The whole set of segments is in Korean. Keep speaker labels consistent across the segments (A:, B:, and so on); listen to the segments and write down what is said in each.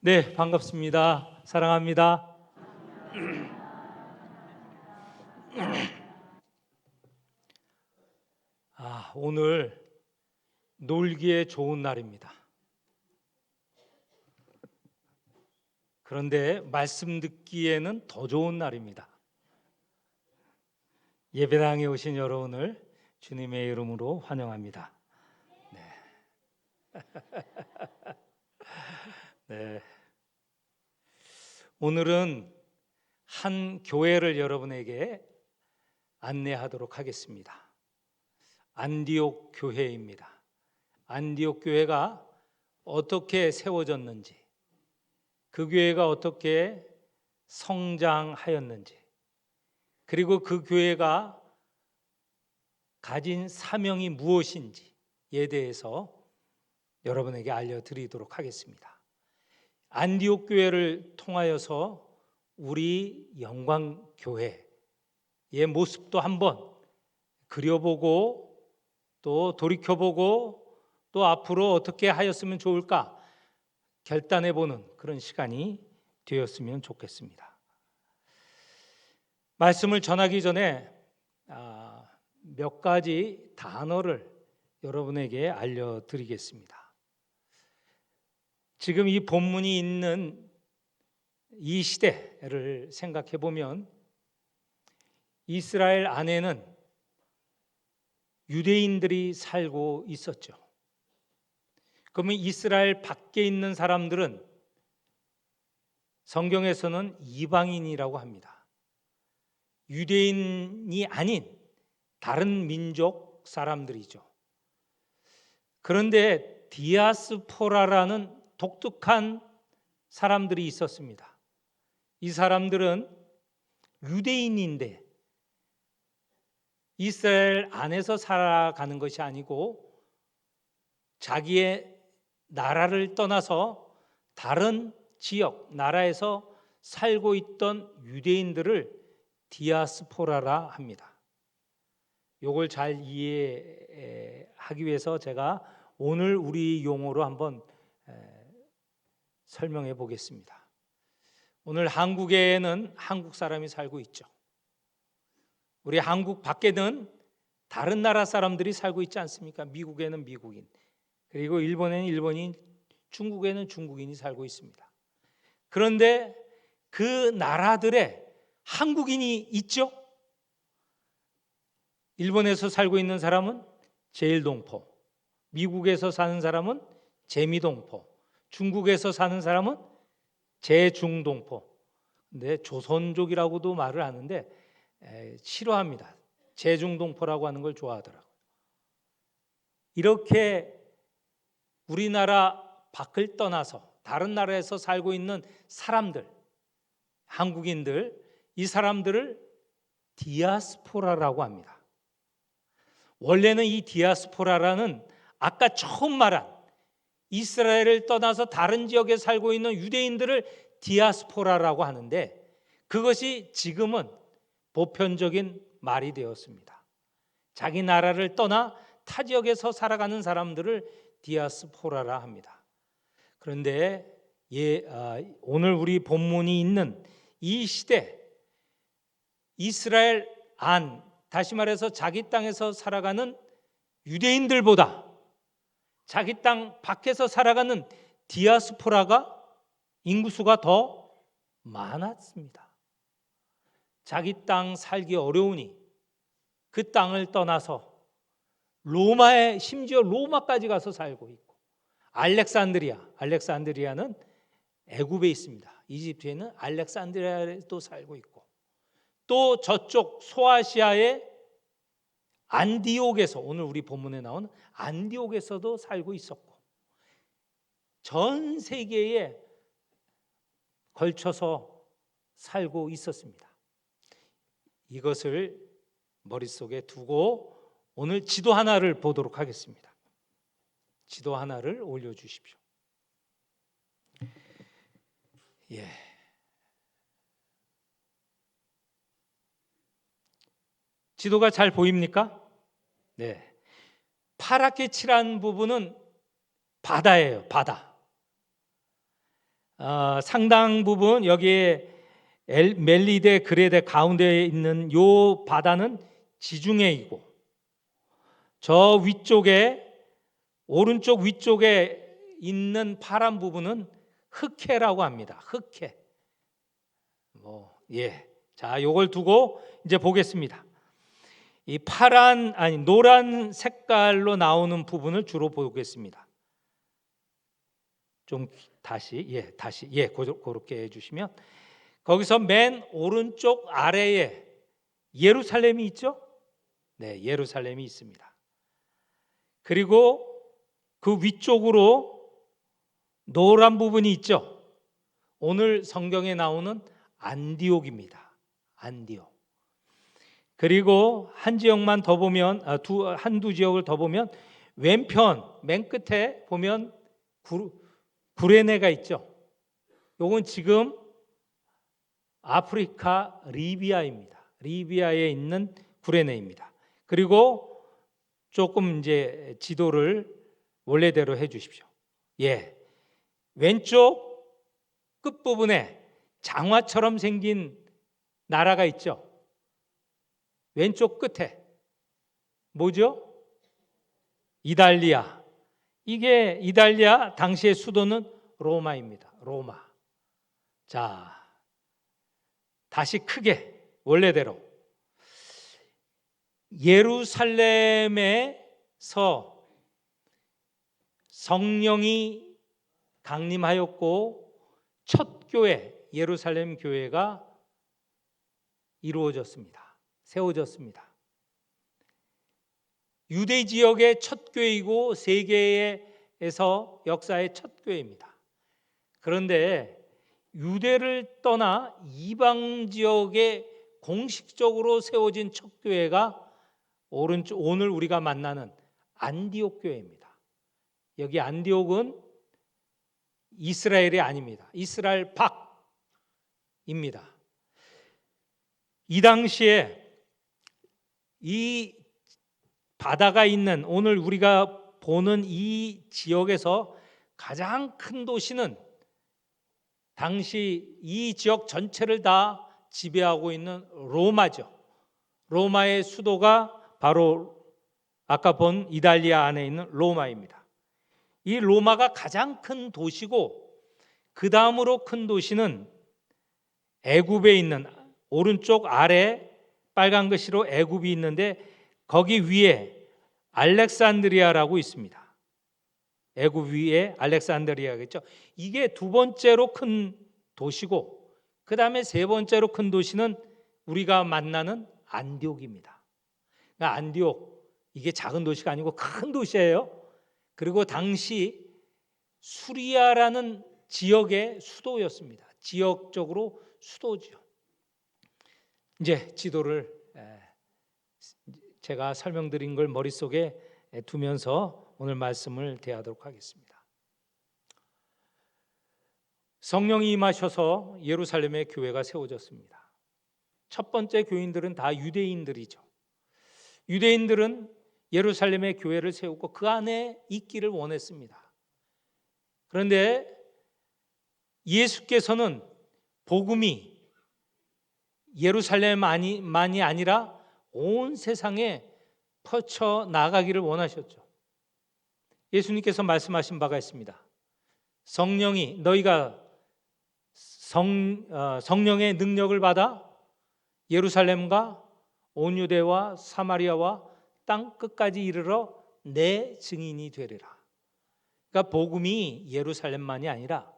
A: 네, 반갑습니다. 사랑합니다. 오늘 놀기에 좋은 날입니다. 그런데 말씀 듣기에는 더 좋은 날입니다. 예배당에 오신 여러분을 주님의 이름으로 환영합니다. 네. 오늘은 한 교회를 여러분에게 안내하도록 하겠습니다. 안디옥 교회입니다. 안디옥 교회가 어떻게 세워졌는지, 그 교회가 어떻게 성장하였는지, 그리고 그 교회가 가진 사명이 무엇인지에 대해서 여러분에게 알려드리도록 하겠습니다. 안디옥 교회를 통하여서 우리 영광교회의 모습도 한번 그려보고 또 돌이켜보고 또 앞으로 어떻게 하였으면 좋을까 결단해보는 그런 시간이 되었으면 좋겠습니다. 말씀을 전하기 전에 몇 가지 단어를 여러분에게 알려드리겠습니다. 지금 이 본문이 있는 이 시대를 생각해 보면 이스라엘 안에는 유대인들이 살고 있었죠. 그러면 이스라엘 밖에 있는 사람들은 성경에서는 이방인이라고 합니다. 유대인이 아닌 다른 민족 사람들이죠. 그런데 디아스포라라는 독특한 사람들이 있었습니다. 이 사람들은 유대인인데 이스라엘 안에서 살아가는 것이 아니고 자기의 나라를 떠나서 다른 지역, 나라에서 살고 있던 유대인들을 디아스포라라 합니다. 이걸 잘 이해하기 위해서 제가 오늘 우리 용어로 한번 설명해 보겠습니다. 오늘 한국에는 한국 사람이 살고 있죠. 우리 한국 밖에는 다른 나라 사람들이 살고 있지 않습니까? 미국에는 미국인, 그리고 일본에는 일본인, 중국에는 중국인이 살고 있습니다. 그런데 그 나라들에 한국인이 있죠? 일본에서 살고 있는 사람은 제일동포, 미국에서 사는 사람은 제미동포, 중국에서 사는 사람은 제중동포. 근데 조선족이라고도 말을 하는데 싫어합니다. 제중동포라고 하는 걸 좋아하더라고요. 이렇게 우리나라 밖을 떠나서 다른 나라에서 살고 있는 사람들, 한국인들, 이 사람들을 디아스포라라고 합니다. 원래는 이 디아스포라라는 아까 처음 말한 이스라엘을 떠나서 다른 지역에 살고 있는 유대인들을 디아스포라라고 하는데 그것이 지금은 보편적인 말이 되었습니다. 자기 나라를 떠나 타 지역에서 살아가는 사람들을 디아스포라라 합니다. 그런데 오늘 우리 본문이 있는 이 시대, 이스라엘 안, 다시 말해서 자기 땅에서 살아가는 유대인들보다 자기 땅 밖에서 살아가는 디아스포라가 인구수가 더 많았습니다. 자기 땅 살기 어려우니 그 땅을 떠나서 로마에, 심지어 로마까지 가서 살고 있고, 알렉산드리아는 애굽에 있습니다. 이집트에는 알렉산드리아에도 살고 있고, 또 저쪽 소아시아의 안디옥에서, 오늘 우리 본문에 나온 안디옥에서도 살고 있었고, 전 세계에 걸쳐서 살고 있었습니다. 이것을 머릿속에 두고 오늘 지도 하나를 보도록 하겠습니다. 지도 하나를 올려주십시오. 지도가 잘 보입니까? 네. 파랗게 칠한 부분은 바다예요. 바다. 상당 부분 여기에 멜리데 그레데 가운데에 있는 요 바다는 지중해이고, 저 위쪽에 오른쪽 위쪽에 있는 파란 부분은 흑해라고 합니다. 흑해. 자, 요걸 두고 이제 보겠습니다. 이 노란 색깔로 나오는 부분을 주로 보겠습니다. 좀 다시 그렇게 해주시면, 거기서 맨 오른쪽 아래에 예루살렘이 있죠? 네, 예루살렘이 있습니다. 그리고 그 위쪽으로 노란 부분이 있죠? 오늘 성경에 나오는 안디옥입니다. 안디옥. 그리고 한 지역만 더 보면, 한두 지역을 더 보면 왼편 맨 끝에 보면 구레네가 있죠. 요건 지금 아프리카 리비아입니다. 리비아에 있는 구레네입니다. 그리고 조금 이제 지도를 원래대로 해 주십시오. 왼쪽 끝부분에 장화처럼 생긴 나라가 있죠. 왼쪽 끝에 뭐죠? 이달리아. 이게 이달리아 당시의 수도는 로마입니다. 로마. 자, 다시 크게 원래대로 예루살렘에서 성령이 강림하였고 첫 교회, 예루살렘 교회가 이루어졌습니다. 세워졌습니다. 유대 지역의 첫 교회이고 세계에서 역사의 첫 교회입니다. 그런데 유대를 떠나 이방 지역에 공식적으로 세워진 첫 교회가 오늘 우리가 만나는 안디옥 교회입니다. 여기 안디옥은 이스라엘이 아닙니다. 이스라엘 밖입니다. 이 당시에 이 바다가 있는 오늘 우리가 보는 이 지역에서 가장 큰 도시는 당시 이 지역 전체를 다 지배하고 있는 로마죠. 로마의 수도가 바로 아까 본 이달리아 안에 있는 로마입니다. 이 로마가 가장 큰 도시고, 그 다음으로 큰 도시는 애굽에 있는 오른쪽 아래 빨간 글씨로 애굽이 있는데 거기 위에 알렉산드리아라고 있습니다. 애굽 위에 알렉산드리아겠죠. 이게 두 번째로 큰 도시고, 그 다음에 세 번째로 큰 도시는 우리가 만나는 안디옥입니다. 그러니까 안디옥, 이게 작은 도시가 아니고 큰 도시예요. 그리고 당시 수리아라는 지역의 수도였습니다. 지역적으로 수도죠. 이제 지도를 제가 설명드린 걸 머릿속에 두면서 오늘 말씀을 대하도록 하겠습니다. 성령이 임하셔서 예루살렘의 교회가 세워졌습니다. 첫 번째 교인들은 다 유대인들이죠. 유대인들은 예루살렘의 교회를 세우고 그 안에 있기를 원했습니다. 그런데 예수께서는 복음이 예루살렘만이 아니라 온 세상에 퍼쳐 나가기를 원하셨죠. 예수님께서 말씀하신 바가 있습니다. 성령이 너희가 성령의 능력을 받아 예루살렘과 온 유대와 사마리아와 땅 끝까지 이르러 내 증인이 되리라. 그러니까 복음이 예루살렘만이 아니라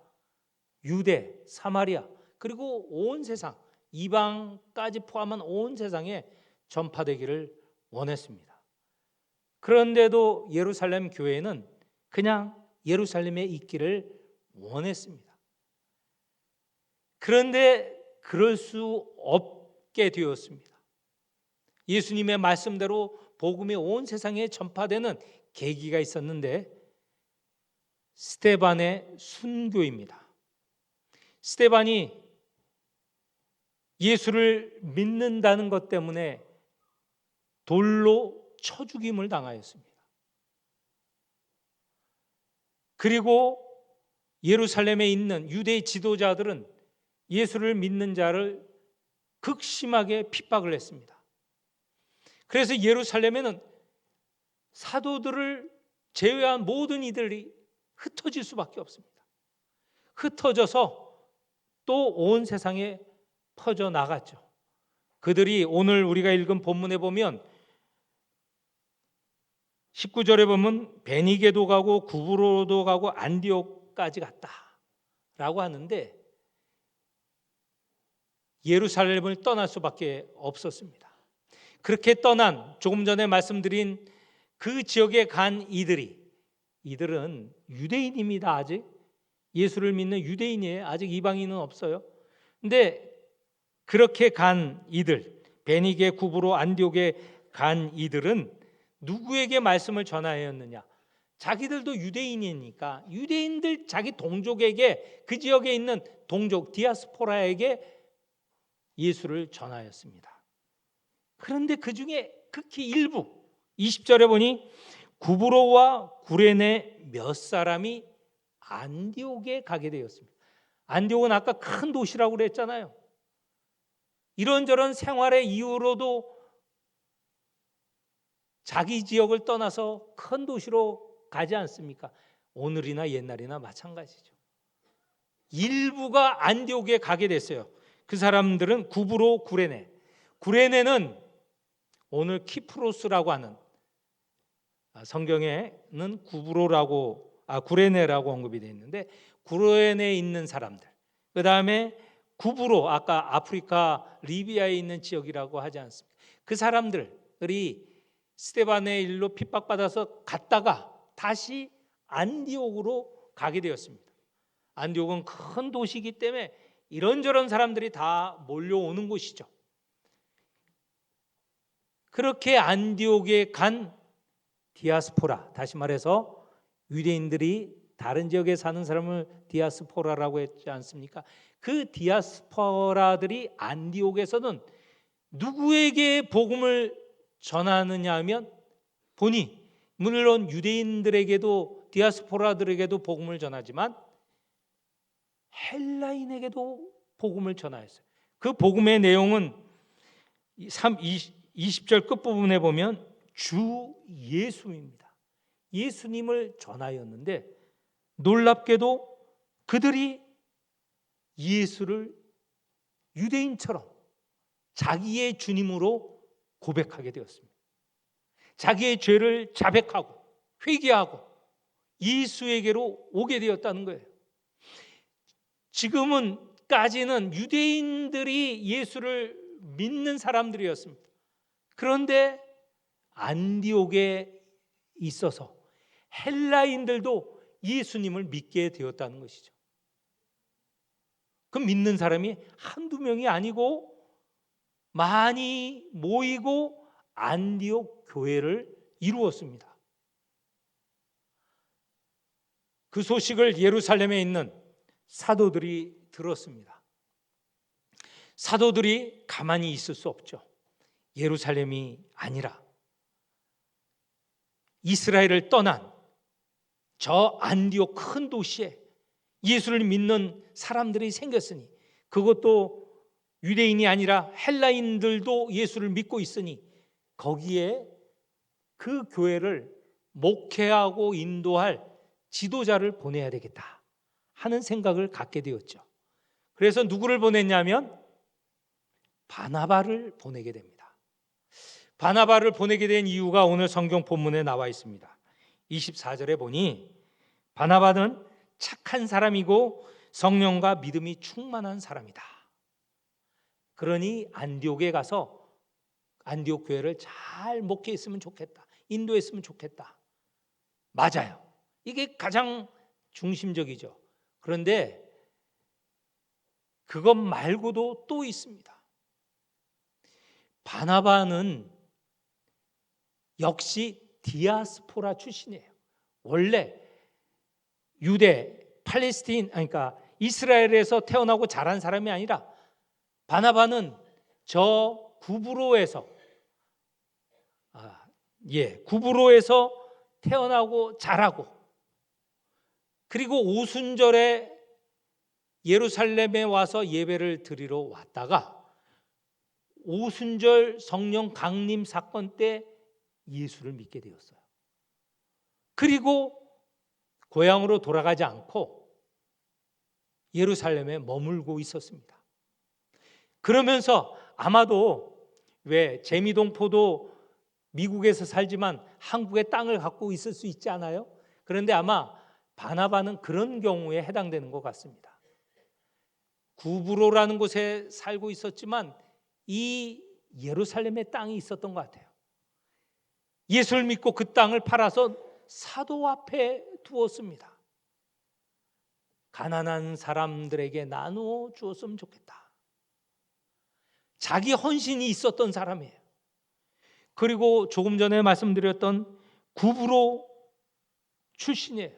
A: 유대, 사마리아 그리고 온 세상, 이방까지 포함한 온 세상에 전파되기를 원했습니다. 그런데도 예루살렘 교회는 그냥 예루살렘에 있기를 원했습니다. 그런데 그럴 수 없게 되었습니다. 예수님의 말씀대로 복음이 온 세상에 전파되는 계기가 있었는데 스데반의 순교입니다. 스데반이 예수를 믿는다는 것 때문에 돌로 쳐 죽임을 당하였습니다. 그리고 예루살렘에 있는 유대 지도자들은 예수를 믿는 자를 극심하게 핍박을 했습니다. 그래서 예루살렘에는 사도들을 제외한 모든 이들이 흩어질 수밖에 없습니다. 흩어져서 또 온 세상에 퍼져 나갔죠. 그들이 오늘 우리가 읽은 본문에 보면 19절에 보면 베니게도 가고 구브로도 가고 안디옥까지 갔다라고 하는데 예루살렘을 떠날 수밖에 없었습니다. 그렇게 떠난 조금 전에 말씀드린 그 지역에 간 이들은 유대인입니다. 아직 예수를 믿는 유대인이에요. 아직 이방인은 없어요. 근데 그렇게 간 이들, 베니게, 구브로, 안디옥에 간 이들은 누구에게 말씀을 전하였느냐? 자기들도 유대인이니까 유대인들 자기 동족에게, 그 지역에 있는 동족 디아스포라에게 예수를 전하였습니다. 그런데 그 중에 극히 일부 20절에 보니 구브로와 구레네 몇 사람이 안디옥에 가게 되었습니다. 안디옥은 아까 큰 도시라고 그랬잖아요. 이런저런 생활의 이유로도 자기 지역을 떠나서 큰 도시로 가지 않습니까? 오늘이나 옛날이나 마찬가지죠. 일부가 안디옥에 가게 됐어요. 그 사람들은 구브로, 구레네. 구레네는 오늘 키프로스라고 하는, 성경에는 구레네라고 언급이 되어 있는데 구레네에 있는 사람들, 그 다음에 구브로, 아까 아프리카 리비아에 있는 지역이라고 하지 않습니까? 그 사람들이 스데반의 일로 핍박받아서 갔다가 다시 안디옥으로 가게 되었습니다. 안디옥은 큰 도시이기 때문에 이런저런 사람들이 다 몰려오는 곳이죠. 그렇게 안디옥에 간 디아스포라, 다시 말해서 유대인들이 다른 지역에 사는 사람을 디아스포라라고 했지 않습니까? 그 디아스포라들이 안디옥에서는 누구에게 복음을 전하느냐 하면 보니 물론 유대인들에게도 디아스포라들에게도 복음을 전하지만 헬라인에게도 복음을 전하였어요. 그 복음의 내용은 20절 끝부분에 보면 주 예수입니다. 예수님을 전하였는데 놀랍게도 그들이 예수를 유대인처럼 자기의 주님으로 고백하게 되었습니다. 자기의 죄를 자백하고 회개하고 예수에게로 오게 되었다는 거예요. 지금은까지는 유대인들이 예수를 믿는 사람들이었습니다. 그런데 안디옥에 있어서 헬라인들도 예수님을 믿게 되었다는 것이죠. 그 믿는 사람이 한두 명이 아니고 많이 모이고 안디옥 교회를 이루었습니다. 그 소식을 예루살렘에 있는 사도들이 들었습니다. 사도들이 가만히 있을 수 없죠. 예루살렘이 아니라 이스라엘을 떠난 저 안디옥 큰 도시에 예수를 믿는 사람들이 생겼으니, 그것도 유대인이 아니라 헬라인들도 예수를 믿고 있으니 거기에 그 교회를 목회하고 인도할 지도자를 보내야 되겠다 하는 생각을 갖게 되었죠. 그래서 누구를 보냈냐면 바나바를 보내게 됩니다. 바나바를 보내게 된 이유가 오늘 성경 본문에 나와 있습니다. 24절에 보니 바나바는 착한 사람이고 성령과 믿음이 충만한 사람이다. 그러니 안디옥에 가서 안디옥 교회를 잘 목회했으면 좋겠다, 인도했으면 좋겠다. 맞아요. 이게 가장 중심적이죠. 그런데 그것 말고도 또 있습니다. 바나바는 역시 디아스포라 출신이에요. 원래 유대, 팔레스틴, 그러니까 이스라엘에서 태어나고 자란 사람이 아니라 바나바는 저 구브로에서 구브로에서 태어나고 자라고 그리고 오순절에 예루살렘에 와서 예배를 드리러 왔다가 오순절 성령 강림 사건 때 예수를 믿게 되었어요. 그리고 고향으로 돌아가지 않고 예루살렘에 머물고 있었습니다. 그러면서 아마도 왜 재미동포도 미국에서 살지만 한국의 땅을 갖고 있을 수 있지 않아요? 그런데 아마 바나바는 그런 경우에 해당되는 것 같습니다. 구브로라는 곳에 살고 있었지만 이 예루살렘에 땅이 있었던 것 같아요. 예수를 믿고 그 땅을 팔아서 사도 앞에 두었습니다. 가난한 사람들에게 나누어 주었으면 좋겠다. 자기 헌신이 있었던 사람이에요. 그리고 조금 전에 말씀드렸던 구브로 출신이에요.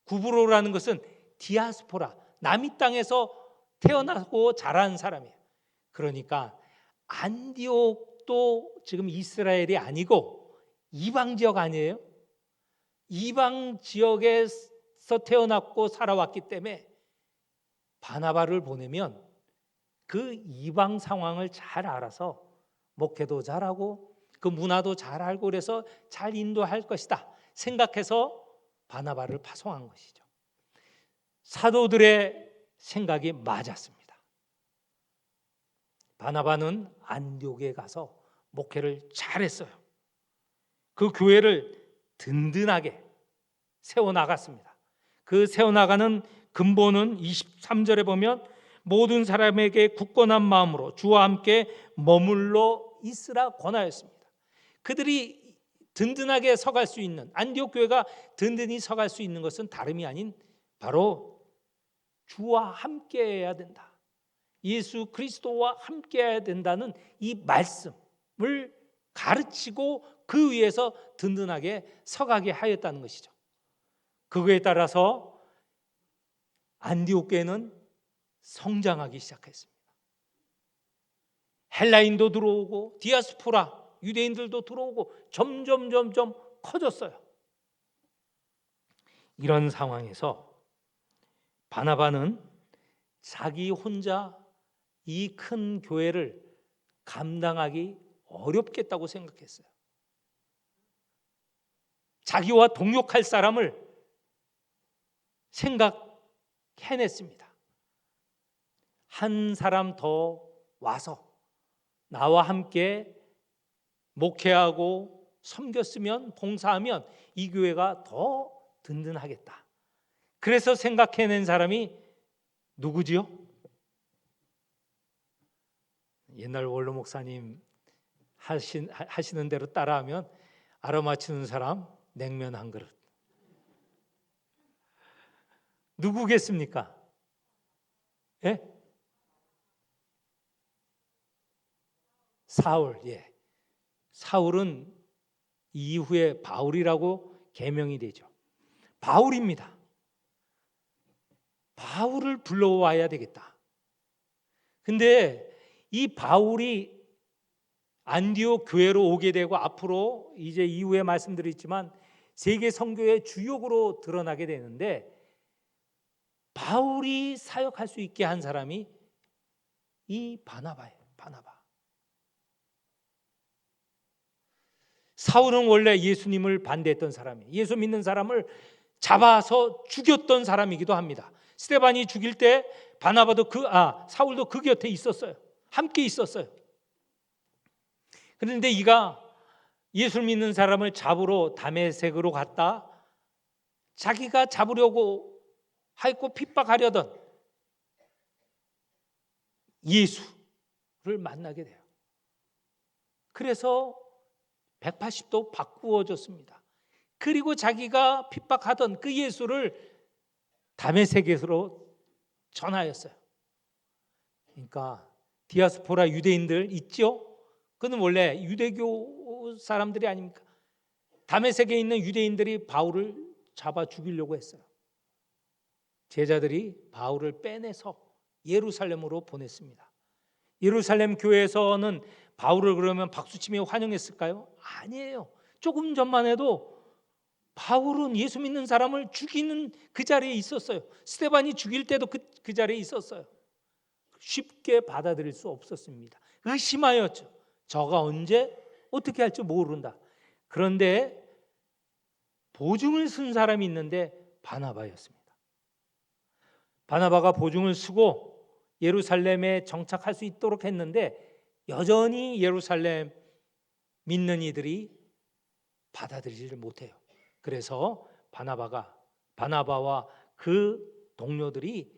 A: 구브로라는 것은 디아스포라, 남이 땅에서 태어나고 자란 사람이에요. 그러니까 안디옥도 지금 이스라엘이 아니고 이방 지역 아니에요? 이방 지역에서 태어났고 살아왔기 때문에 바나바를 보내면 그 이방 상황을 잘 알아서 목회도 잘하고 그 문화도 잘 알고 그래서 잘 인도할 것이다 생각해서 바나바를 파송한 것이죠. 사도들의 생각이 맞았습니다. 바나바는 안디옥에 가서 목회를 잘했어요. 그 교회를 든든하게 세워나갔습니다. 그 세워나가는 근본은 23절에 보면 모든 사람에게 굳건한 마음으로 주와 함께 머물러 있으라 권하였습니다. 그들이 든든하게 서갈 수 있는, 안디옥 교회가 든든히 서갈 수 있는 것은 다름이 아닌 바로 주와 함께해야 된다, 예수 그리스도와 함께해야 된다는 이 말씀을 가르치고 그 위에서 든든하게 서가게 하였다는 것이죠. 그거에 따라서 안디옥 교회는 성장하기 시작했습니다. 헬라인도 들어오고 디아스포라 유대인들도 들어오고 점점 커졌어요. 이런 상황에서 바나바는 자기 혼자 이 큰 교회를 감당하기 어렵겠다고 생각했어요. 자기와 동역할 사람을 생각해냈습니다. 한 사람 더 와서 나와 함께 목회하고 섬겼으면, 봉사하면 이 교회가 더 든든하겠다. 그래서 생각해낸 사람이 누구지요? 옛날 원로 목사님 하시는 대로 따라하면 알아맞히는 사람 냉면 한 그릇. 누구겠습니까? 예? 사울. 예. 사울은 이후에 바울이라고 계명이 되죠. 바울입니다. 바울을 불러와야 되겠다. 근데 이 바울이 안디옥 교회로 오게 되고 앞으로 이제 이후에 말씀드렸지만 세계 선교의 주역으로 드러나게 되는데, 바울이 사역할 수 있게 한 사람이 이 바나바예요. 바나바. 사울은 원래 예수님을 반대했던 사람이에요. 예수 믿는 사람을 잡아서 죽였던 사람이기도 합니다. 스데반이 죽일 때 바나바도 사울도 그 곁에 있었어요. 함께 있었어요. 그런데 이가 예수 믿는 사람을 잡으러 다메섹으로 갔다 자기가 잡으려고 하고 핍박하려던 예수를 만나게 돼요. 그래서 180도 바꾸어졌습니다. 그리고 자기가 핍박하던 그 예수를 다메섹으로 전하였어요. 그러니까 디아스포라 유대인들 있죠? 그는 원래 유대교 사람들이 아닙니까? 다메섹에 있는 유대인들이 바울을 잡아 죽이려고 했어요. 제자들이 바울을 빼내서 예루살렘으로 보냈습니다. 예루살렘 교회에서는 바울을 그러면 박수치며 환영했을까요? 아니에요. 조금 전만 해도 바울은 예수 믿는 사람을 죽이는 그 자리에 있었어요. 스데반이 죽일 때도 그 자리에 있었어요. 쉽게 받아들일 수 없었습니다. 의심하였죠. 저가 언제 어떻게 할지 모른다. 그런데 보증을 쓴 사람이 있는데 바나바였습니다. 바나바가 보증을 쓰고 예루살렘에 정착할 수 있도록 했는데 여전히 예루살렘 믿는 이들이 받아들이지를 못해요. 그래서 바나바와 그 동료들이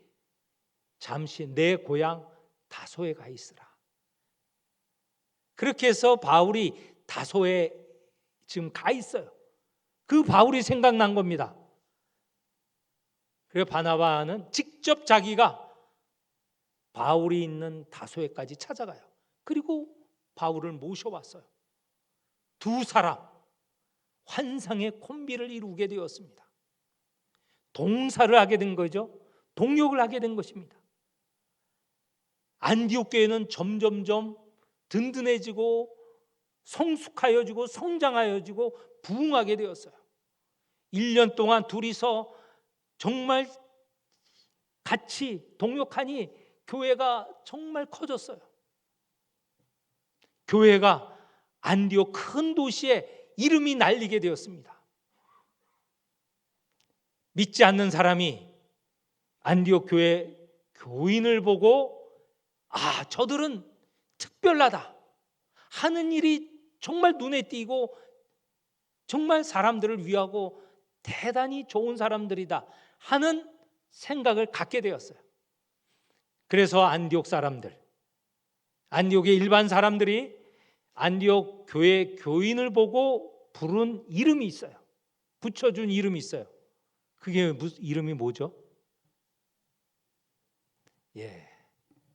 A: 잠시 내 고향 다소에 가 있으라. 그렇게 해서 바울이 다소에 지금 가 있어요. 그 바울이 생각난 겁니다. 그래서 바나바는 직접 자기가 바울이 있는 다소에까지 찾아가요. 그리고 바울을 모셔왔어요. 두 사람 환상의 콤비를 이루게 되었습니다. 동사를 하게 된 거죠. 동역을 하게 된 것입니다. 안디옥 교회는 점점점 든든해지고 성숙하여지고 성장하여지고 부흥하게 되었어요. 1년 동안 둘이서 정말 같이 동역하니 교회가 정말 커졌어요. 교회가 안디옥 큰 도시에 이름이 날리게 되었습니다. 믿지 않는 사람이 안디옥 교회 교인을 보고 저들은 특별하다. 하는 일이 정말 눈에 띄고 정말 사람들을 위하고 대단히 좋은 사람들이다 하는 생각을 갖게 되었어요. 그래서 안디옥 사람들, 안디옥의 일반 사람들이 안디옥 교회 교인을 보고 부른 이름이 있어요. 붙여준 이름이 있어요. 그게 무슨 이름이 뭐죠?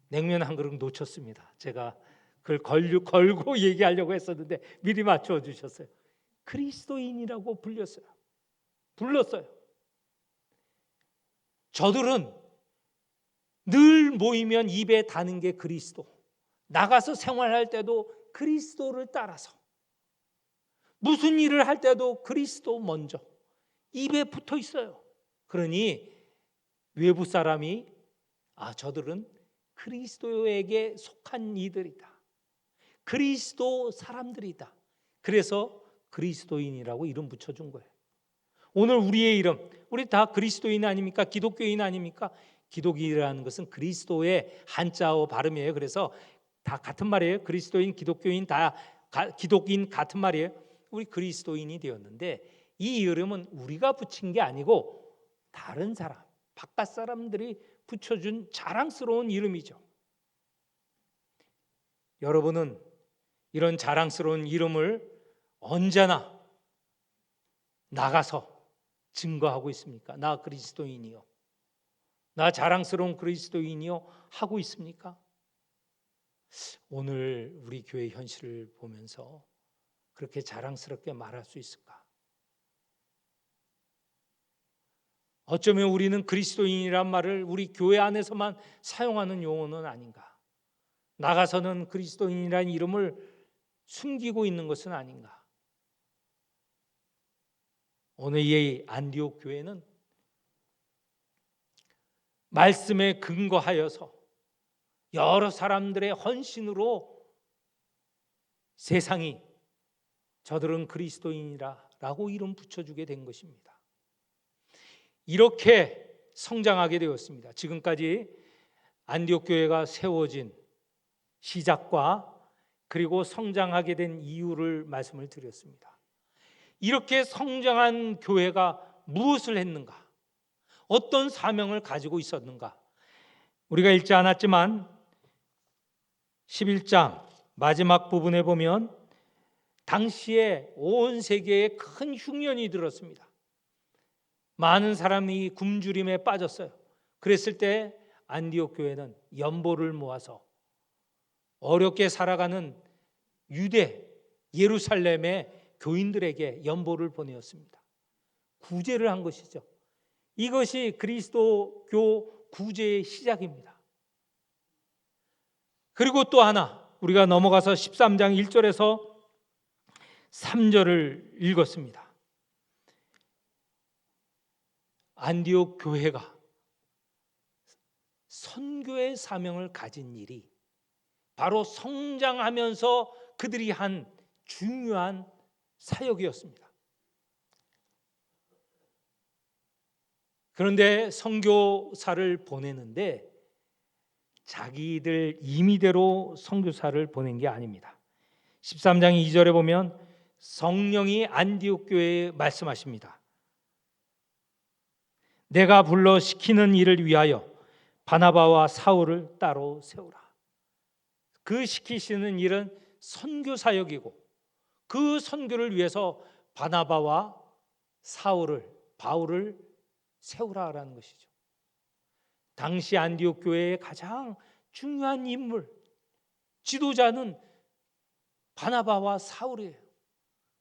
A: 냉면 한 그릇 놓쳤습니다. 제가 그걸 걸고 얘기하려고 했었는데 미리 맞춰 주셨어요. 그리스도인이라고 불렀어요. 저들은 늘 모이면 입에 다는 게 그리스도, 나가서 생활할 때도 그리스도를 따라서, 무슨 일을 할 때도 그리스도 먼저 입에 붙어 있어요. 그러니 외부 사람이 저들은 그리스도에게 속한 이들이다, 그리스도 사람들이다. 그래서 그리스도인이라고 이름 붙여준 거예요. 오늘 우리의 이름, 우리 다 그리스도인 아닙니까? 기독교인 아닙니까? 기독인이라는 것은 그리스도의 한자어 발음이에요. 그래서 다 같은 말이에요. 그리스도인, 기독교인 다 기독인 같은 말이에요. 우리 그리스도인이 되었는데 이 이름은 우리가 붙인 게 아니고 다른 사람, 바깥 사람들이 붙여준 자랑스러운 이름이죠. 여러분은 이런 자랑스러운 이름을 언제나 나가서 증거하고 있습니까? 나 그리스도인이요, 나 자랑스러운 그리스도인이요 하고 있습니까? 오늘 우리 교회 현실을 보면서 그렇게 자랑스럽게 말할 수 있을까? 어쩌면 우리는 그리스도인이란 말을 우리 교회 안에서만 사용하는 용어는 아닌가? 나가서는 그리스도인이라는 이름을 숨기고 있는 것은 아닌가? 오늘 이 안디옥 교회는 말씀에 근거하여서 여러 사람들의 헌신으로 세상이 저들은 그리스도인이라고 이름 붙여주게 된 것입니다. 이렇게 성장하게 되었습니다. 지금까지 안디옥 교회가 세워진 시작과 그리고 성장하게 된 이유를 말씀을 드렸습니다. 이렇게 성장한 교회가 무엇을 했는가? 어떤 사명을 가지고 있었는가? 우리가 읽지 않았지만 11장 마지막 부분에 보면 당시에 온 세계에 큰 흉년이 들었습니다. 많은 사람이 굶주림에 빠졌어요. 그랬을 때 안디옥 교회는 연보를 모아서 어렵게 살아가는 유대 예루살렘의 교인들에게 연보를 보내었습니다. 구제를 한 것이죠. 이것이 그리스도교 구제의 시작입니다. 그리고 또 하나, 우리가 넘어가서 13장 1절에서 3절을 읽었습니다. 안디옥 교회가 선교의 사명을 가진 일이 바로 성장하면서 그들이 한 중요한 사역이었습니다. 그런데 선교사를 보내는데 자기들 임의대로 선교사를 보낸 게 아닙니다. 13장 2절에 보면 성령이 안디옥 교회에 말씀하십니다. 내가 불러 시키는 일을 위하여 바나바와 사울을 따로 세우라. 그 시키시는 일은 선교 사역이고 그 선교를 위해서 바나바와 바울을 세우라라는 것이죠. 당시 안디옥 교회의 가장 중요한 인물, 지도자는 바나바와 사울이에요.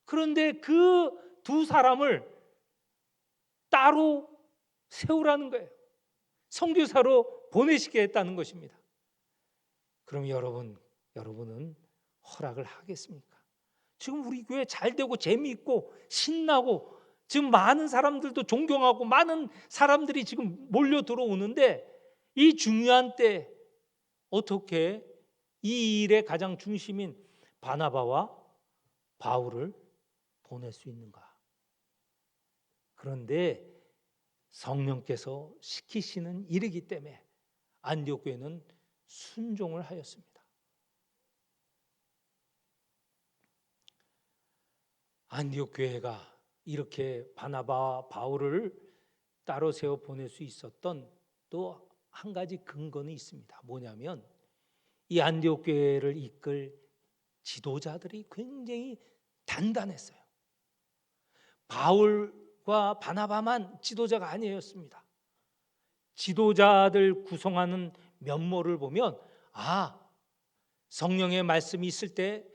A: 그런데 그 두 사람을 따로 세우라는 거예요. 선교사로 보내시겠다는 것입니다. 그럼 여러분은 허락을 하겠습니까? 지금 우리 교회 잘 되고 재미있고 신나고 지금 많은 사람들도 존경하고 많은 사람들이 지금 몰려 들어오는데 이 중요한 때 어떻게 이 일의 가장 중심인 바나바와 바울을 보낼 수 있는가? 그런데 성령께서 시키시는 일이기 때문에 안디옥 교회는 순종을 하였습니다. 안디옥 교회가 이렇게 바나바와 바울을 따로 세워 보낼 수 있었던 또 한 가지 근거는 있습니다. 뭐냐면 이 안디옥 교회를 이끌 지도자들이 굉장히 단단했어요. 바울과 바나바만 지도자가 아니었습니다. 지도자들 구성하는 면모를 보면 성령의 말씀이 있을 때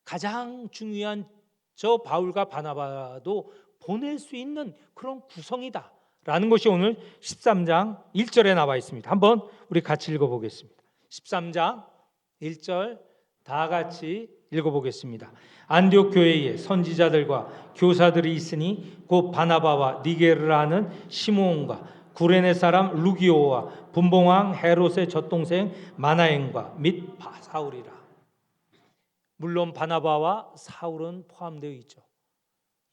A: 가장 중요한 저 바울과 바나바도 보낼 수 있는 그런 구성이다 라는 것이 오늘 13장 1절에 나와 있습니다. 한번 우리 같이 읽어보겠습니다. 13장 1절 다 같이 읽어보겠습니다. 안디옥 교회에 선지자들과 교사들이 있으니 곧 바나바와 니게르라는 시므온과 구레네 사람 루기오와 분봉왕 헤롯의 젖동생 마나엔과 및 사울이라. 물론 바나바와 사울은 포함되어 있죠.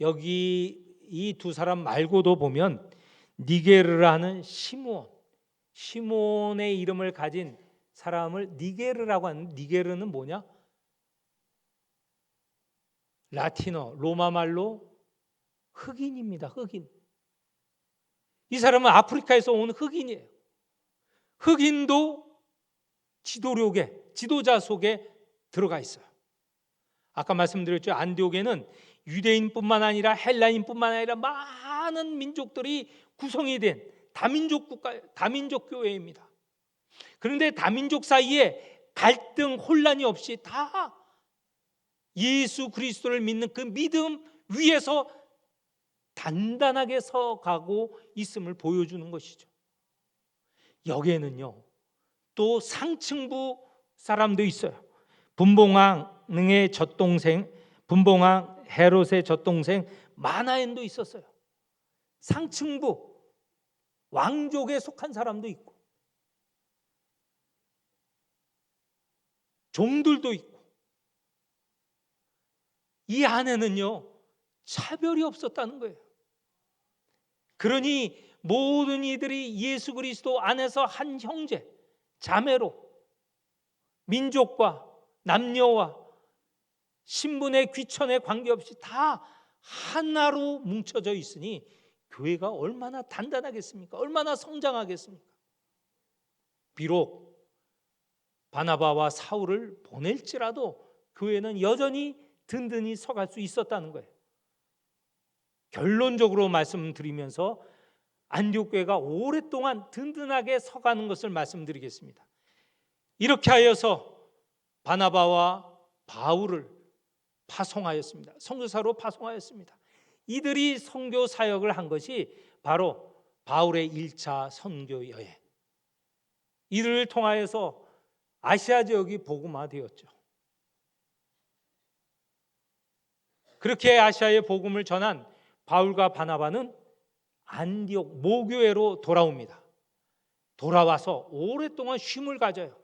A: 여기 이 두 사람 말고도 보면 니게르라는 시므온의 이름을 가진 사람을 니게르라고 하는, 니게르는 뭐냐? 라틴어 로마 말로 흑인입니다. 흑인. 이 사람은 아프리카에서 온 흑인이에요. 흑인도 지도자 속에 들어가 있어요. 아까 말씀드렸죠. 안디옥에는 유대인뿐만 아니라 헬라인뿐만 아니라 많은 민족들이 구성이 된 다민족 국가, 다민족 교회입니다. 그런데 다민족 사이에 갈등, 혼란이 없이 다 예수 그리스도를 믿는 그 믿음 위에서 단단하게 서가고 있음을 보여주는 것이죠. 여기에는요 또 상층부 사람도 있어요. 분봉왕의 젖동생, 분봉왕 헤롯의 젖동생 마나엔도 있었어요. 상층부 왕족에 속한 사람도 있고 종들도 있고 이 안에는요 차별이 없었다는 거예요. 그러니 모든 이들이 예수 그리스도 안에서 한 형제, 자매로 민족과 남녀와 신분의 귀천에 관계없이 다 하나로 뭉쳐져 있으니 교회가 얼마나 단단하겠습니까? 얼마나 성장하겠습니까? 비록 바나바와 사울을 보낼지라도 교회는 여전히 든든히 서갈 수 있었다는 거예요. 결론적으로 말씀드리면서 안디옥 교회가 오랫동안 든든하게 서가는 것을 말씀드리겠습니다. 이렇게 하여서 바나바와 바울을 파송하였습니다. 선교사로 파송하였습니다. 이들이 선교 사역을 한 것이 바로 바울의 1차 선교 여행. 이들을 통하여서 아시아 지역이 복음화되었죠. 그렇게 아시아의 복음을 전한 바울과 바나바는 안디옥 모교회로 돌아옵니다. 돌아와서 오랫동안 쉼을 가져요.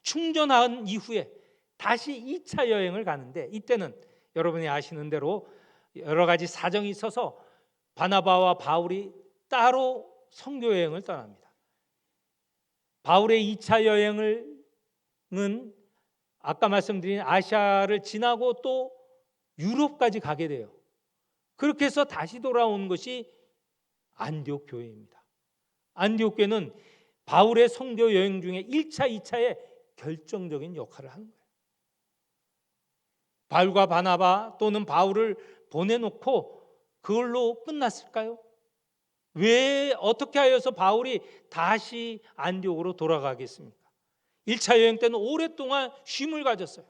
A: 충전한 이후에 다시 2차 여행을 가는데, 이때는 여러분이 아시는 대로 여러 가지 사정이 있어서 바나바와 바울이 따로 선교 여행을 떠납니다. 바울의 2차 여행은 아까 말씀드린 아시아를 지나고 또 유럽까지 가게 돼요. 그렇게 해서 다시 돌아온 것이 안디옥 교회입니다. 안디옥 교회는 바울의 선교 여행 중에 1차, 2차에 결정적인 역할을 하는 거예요. 바울과 바나바 또는 바울을 보내놓고 그걸로 끝났을까요? 왜 어떻게 하여서 바울이 다시 안디옥으로 돌아가겠습니까? 1차 여행 때는 오랫동안 쉼을 가졌어요.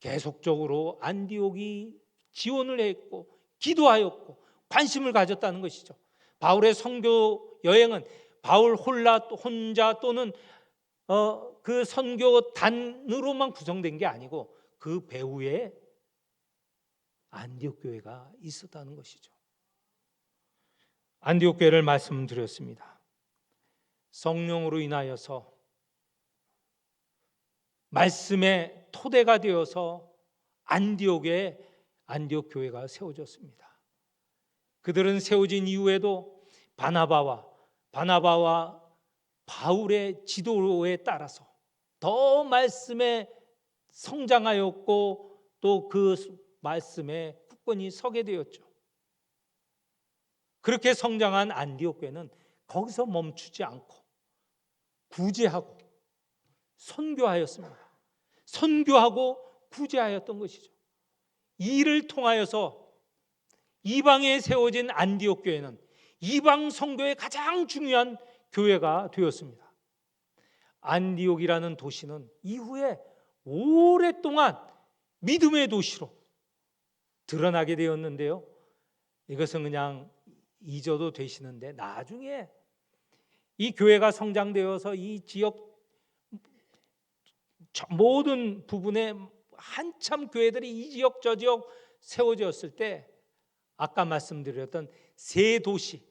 A: 계속적으로 안디옥이 지원을 했고 기도하였고 관심을 가졌다는 것이죠. 바울의 선교 여행은 바울 혼자 또는 그 선교단으로만 구성된 게 아니고 그 배후에 안디옥 교회가 있었다는 것이죠. 안디옥 교회를 말씀드렸습니다. 성령으로 인하여서 말씀의 토대가 되어서 안디옥 교회가 세워졌습니다. 그들은 세워진 이후에도 바나바와 바울의 지도에 따라서 더 말씀에 성장하였고 또 그 말씀에 굳건히 서게 되었죠. 그렇게 성장한 안디옥 교회는 거기서 멈추지 않고 구제하고 선교하였습니다. 선교하고 구제하였던 것이죠. 이를 통하여서 이방에 세워진 안디옥 교회는 이방 선교의 가장 중요한 교회가 되었습니다. 안디옥이라는 도시는 이후에 오랫동안 믿음의 도시로 드러나게 되었는데요. 이것은 그냥 잊어도 되시는데 나중에 이 교회가 성장되어서 이 지역 모든 부분에 한참 교회들이 이 지역 저 지역 세워졌을 때 아까 말씀드렸던 세 도시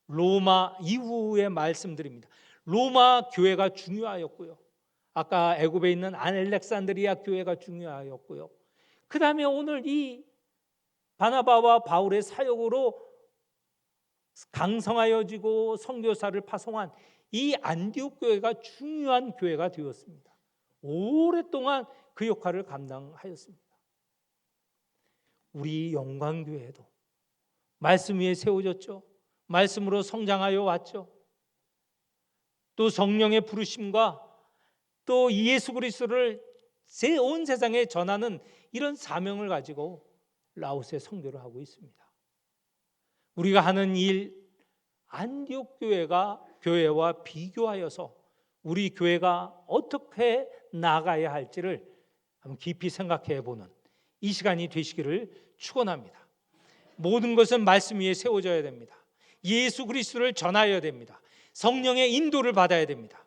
A: 로마 이후의 말씀드립니다. 로마 교회가 중요하였고요. 아까 애굽에 있는 알렉산드리아 교회가 중요하였고요. 그 다음에 오늘 이 바나바와 바울의 사역으로 강성하여지고 선교사를 파송한 이 안디옥 교회가 중요한 교회가 되었습니다. 오랫동안 그 역할을 감당하였습니다. 우리 영광교회도 말씀 위에 세워졌죠. 말씀으로 성장하여 왔죠. 또 성령의 부르심과 또 예수 그리스도를 온 세상에 전하는 이런 사명을 가지고 라오스에 선교를 하고 있습니다. 우리가 하는 일 안디옥 교회와 비교하여서 우리 교회가 어떻게 나가야 할지를 한번 깊이 생각해 보는 이 시간이 되시기를 축원합니다. 모든 것은 말씀 위에 세워져야 됩니다. 예수 그리스도를 전하여야 됩니다. 성령의 인도를 받아야 됩니다.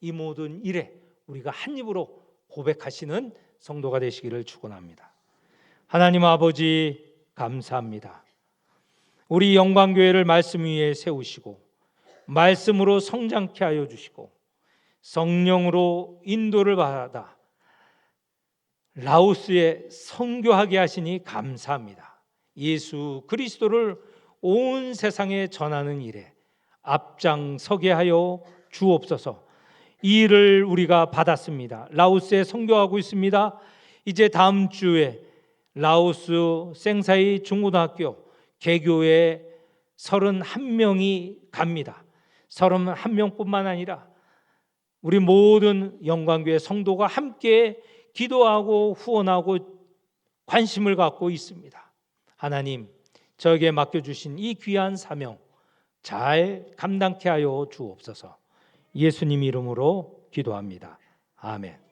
A: 이 모든 일에 우리가 한 입으로 고백하시는 성도가 되시기를 축원합니다. 하나님 아버지 감사합니다. 우리 영광교회를 말씀 위에 세우시고 말씀으로 성장케 하여 주시고 성령으로 인도를 받아 라오스에 선교하게 하시니 감사합니다. 예수 그리스도를 온 세상에 전하는 일에 앞장서게 하여 주옵소서. 이 일을 우리가 받았습니다. 라오스에 선교하고 있습니다. 이제 다음 주에 라오스 생사이 중고등학교 개교에 31명이 갑니다. 31명뿐만 아니라 우리 모든 영광교회 성도가 함께 기도하고 후원하고 관심을 갖고 있습니다. 하나님, 저에게 맡겨주신 이 귀한 사명 잘 감당케 하여 주옵소서. 예수님 이름으로 기도합니다. 아멘.